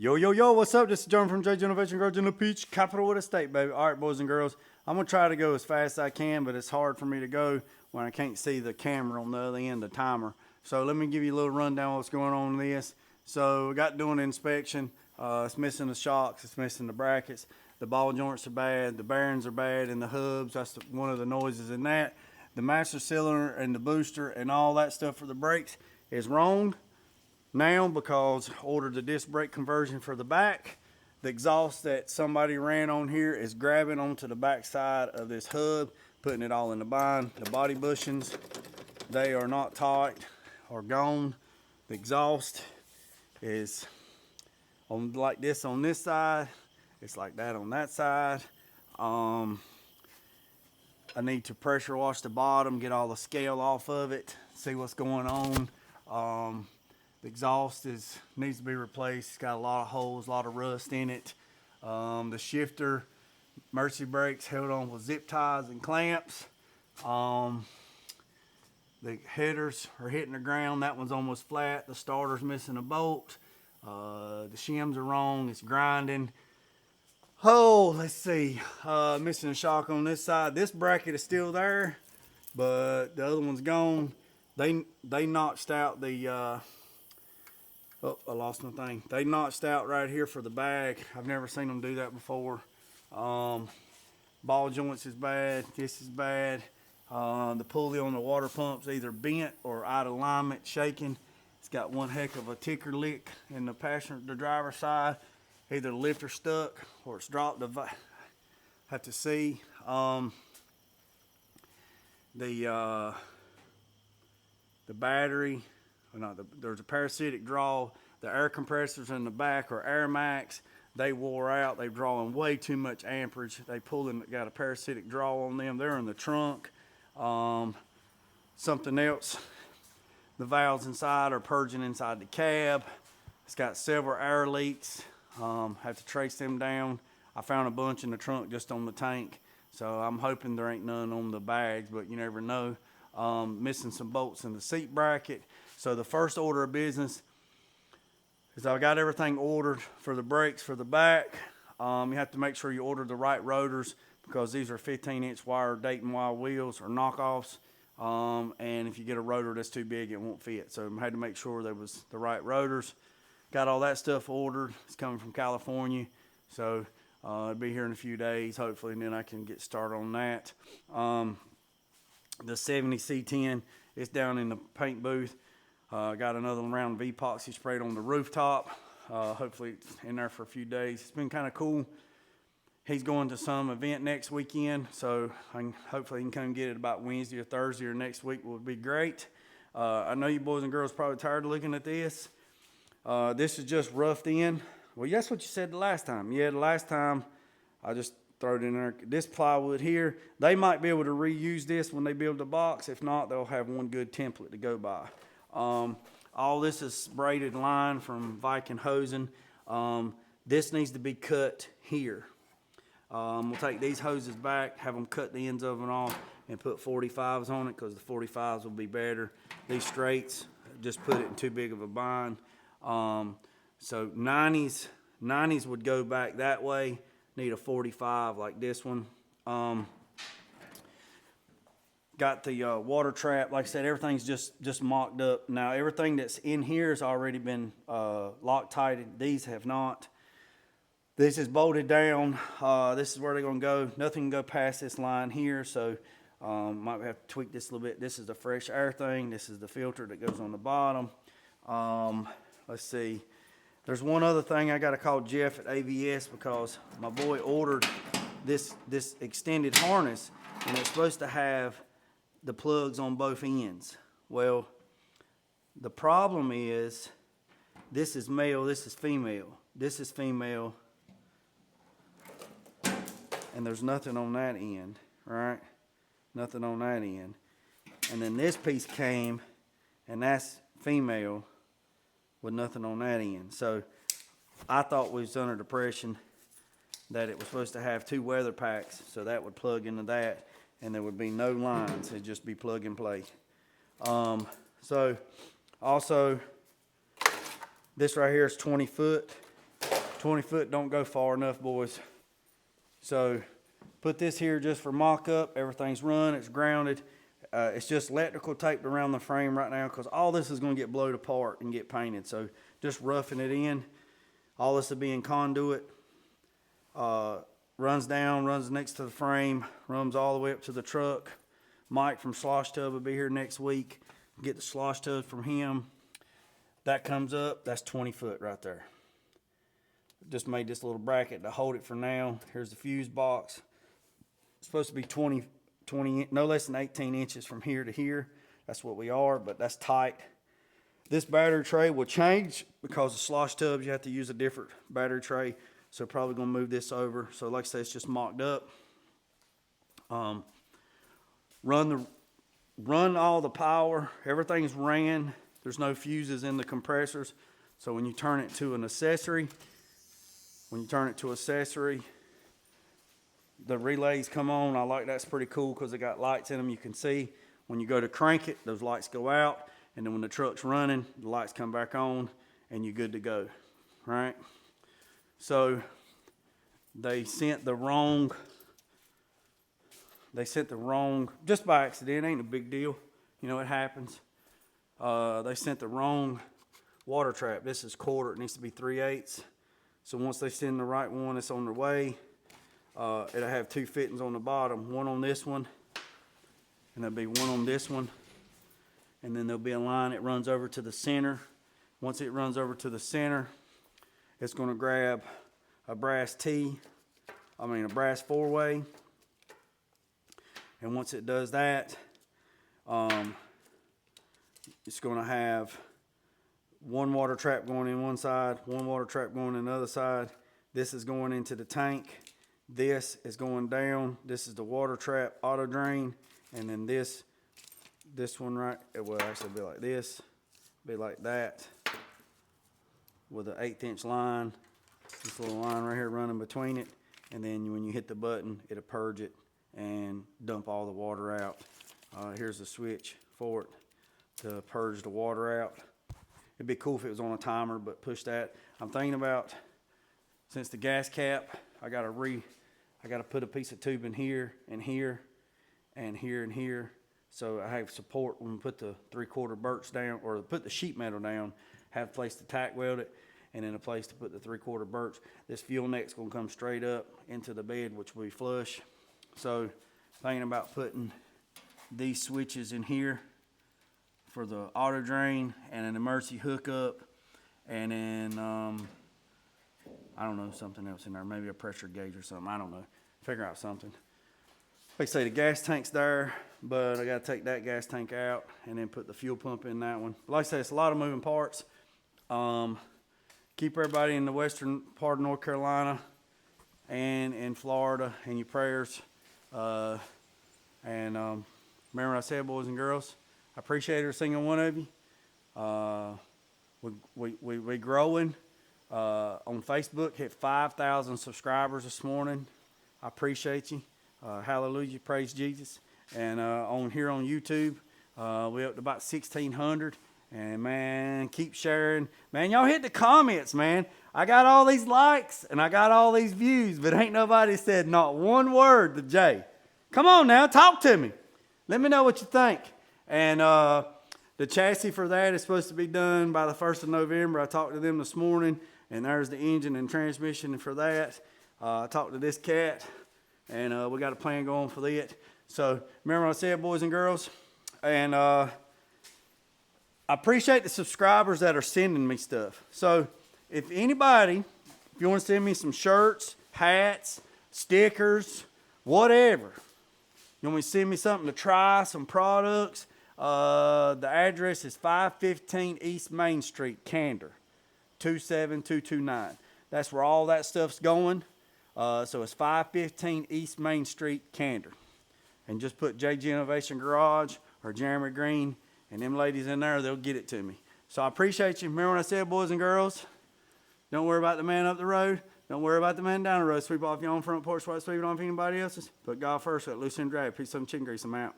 Yo, yo, yo, what's up? This is John from J Innovation Growth in the Peach, capital with a state, baby. All right, boys and girls, I'm going to try to go as fast as I can, but it's hard for me to go when I can't see the camera on the other end, the timer. So let me give you a little rundown of what's going on in this. So we got doing an inspection. It's missing the shocks, it's missing the brackets. The ball joints are bad, the bearings are bad, and the hubs, that's one of the noises in that. The master cylinder and the booster and all that stuff for the brakes is wrong now because I ordered the disc brake conversion for the back. The exhaust that somebody ran on here is grabbing onto the back side of this hub, putting it all in the bind. The body bushings, they are not tight or gone. The exhaust is on like this on this side. It's like that on that side. I need to pressure wash the bottom, get all the scale off of it, see what's going on. The exhaust needs to be replaced. It's got a lot of holes, a lot of rust in it. The shifter, Mercy brakes held on with zip ties and clamps. The headers are hitting the ground. That one's almost flat. The starter's missing a bolt. The shims are wrong. It's grinding. Oh, let's see. Missing a shock on this side. This bracket is still there, but the other one's gone. They notched out the oh, I lost my thing. They notched out right here for the bag. I've never seen them do that before. Ball joints is bad. This is bad. The pulley on the water pump's either bent or out of alignment, shaking. It's got one heck of a ticker lick in the driver's side. Either the lifter stuck or it's dropped. Have to see. The battery. There's a parasitic draw. The air compressors in the back are Air Max. They wore out. They're drawing way too much amperage. They got a parasitic draw on them. They're in the trunk. Something else. The valves inside are purging inside the cab. It's got several air leaks. Have to trace them down. I found a bunch in the trunk just on the tank. So I'm hoping there ain't none on the bags, but you never know. Missing some bolts in the seat bracket. So the first order of business is I got everything ordered for the brakes for the back. You have to make sure you order the right rotors because these are 15-inch wire Dayton wire wheels or knockoffs. And if you get a rotor that's too big, it won't fit. So I had to make sure there was the right rotors. Got all that stuff ordered. It's coming from California. So it'll be here in a few days, hopefully, and then I can get started on that. The 70 C10 is down in the paint booth. Got another round of epoxy sprayed on the rooftop. Hopefully it's in there for a few days. It's been kind of cool. He's going to some event next weekend, so hopefully he can come get it about Wednesday or Thursday or next week would be great. I know you boys and girls probably tired of looking at this. This is just roughed in. Well, that's what you said the last time. Yeah, the last time I just throw it in there. This plywood here, they might be able to reuse this when they build the box. If not, they'll have one good template to go by. All this is braided line from Viking hosing. This needs to be cut here. We'll take these hoses back, have them cut the ends of them off, and put 45s on it because the 45s will be better. These straights, just put it in too big of a bind. So 90s would go back that way. Need a 45 like this one. Got the water trap. Like I said, everything's just mocked up. Now everything that's in here has already been Loctited. These have not. This is bolted down. This is where they're gonna go. Nothing can go past this line here, so might have to tweak this a little bit. This is the fresh air thing. This is the filter that goes on the bottom. Let's see. There's one other thing I got to call Jeff at AVS because my boy ordered this extended harness, and it's supposed to have the plugs on both ends. Well, the problem is this is male, this is female. This is female, and there's nothing on that end, right? Nothing on that end. And then this piece came, and that's female with nothing on that end. So I thought we was under the impression that it was supposed to have two weather packs, so that would plug into that, and there would be no lines. It'd just be plug and play. So also, this right here is 20 foot. 20 foot don't go far enough, boys. So put this here just for mock-up. Everything's run, it's grounded. It's just electrical taped around the frame right now because all this is going to get blowed apart and get painted. So just roughing it in. All this will be in conduit. Runs down, runs next to the frame, runs all the way up to the truck. Mike from Slosh Tub will be here next week. Get the slosh tub from him. That comes up, that's 20 foot right there. Just made this little bracket to hold it for now. Here's the fuse box. It's supposed to be 20, no less than 18 inches from here to here. That's what we are, but that's tight. This battery tray will change because the slosh tubs, you have to use a different battery tray. So probably gonna move this over. So like I say, it's just mocked up. Run all the power. Everything's ran. There's no fuses in the compressors. So when you turn it to an accessory, the relays come on. I like that's pretty cool because they got lights in them. You can see when you go to crank it, those lights go out. And then when the truck's running, the lights come back on and you're good to go, right? So they sent the wrong, just by accident, ain't a big deal. You know, it happens. They sent the wrong water trap. This is quarter, it needs to be 3/8. So once they send the right one, it's on their way. It'll have 2 fittings on the bottom, one on this one, and there'll be one on this one. And then there'll be a line that runs over to the center. Once it runs over to the center, it's gonna grab a brass brass 4-way. And once it does that, it's gonna have one water trap going in one side, one water trap going in the other side. This is going into the tank. This is going down. This is the water trap auto drain. And then this one right, it will actually be like this, be like that, with an 1/8 inch line. This little line right here running between it. And then when you hit the button, it'll purge it and dump all the water out. Here's the switch for it to purge the water out. It'd be cool if it was on a timer, but push that. I'm thinking about, since the gas cap, I gotta put a piece of tube in here and here and here and here. So I have support when we put the 3/4 birch down, or put the sheet metal down, have a place to tack weld it, and then a place to put the 3/4 birch. This fuel neck's gonna come straight up into the bed, which will be flush. So thinking about putting these switches in here for the auto drain and an emergency hookup, and then I don't know, something else in there, maybe a pressure gauge or something. I don't know. Figure out something. Like I say, the gas tank's there, but I gotta take that gas tank out and then put the fuel pump in that one. But like I say, it's a lot of moving parts. Keep everybody in the western part of North Carolina and in Florida in your prayers. Remember what I said, boys and girls, I appreciate every single one of you. We growing. On Facebook, hit 5,000 subscribers this morning. I appreciate you. Hallelujah, praise Jesus. And on here on YouTube, we up to about 1,600. And man, keep sharing. Man, y'all hit the comments, man. I got all these likes and I got all these views, but ain't nobody said not one word to Jay. Come on now, talk to me. Let me know what you think. And the chassis for that is supposed to be done by the 1st of November. I talked to them this morning, and there's the engine and transmission for that. I talked to this cat, and we got a plan going for that. So remember what I said, boys and girls. And I appreciate the subscribers that are sending me stuff. So if you want to send me some shirts, hats, stickers, whatever, you want me to send me something to try, some products, the address is 515 East Main Street, Candor, 27229. That's where all that stuff's going. So it's 515 East Main Street, Candor. And just put JG Innovation Garage or Jeremy Green, and them ladies in there, they'll get it to me. So I appreciate you. Remember what I said, boys and girls? Don't worry about the man up the road. Don't worry about the man down the road. Sweep off your own front porch while sweeping off anybody else's. Put God first. Let loose and drag. Piece some chicken grease. I'm out.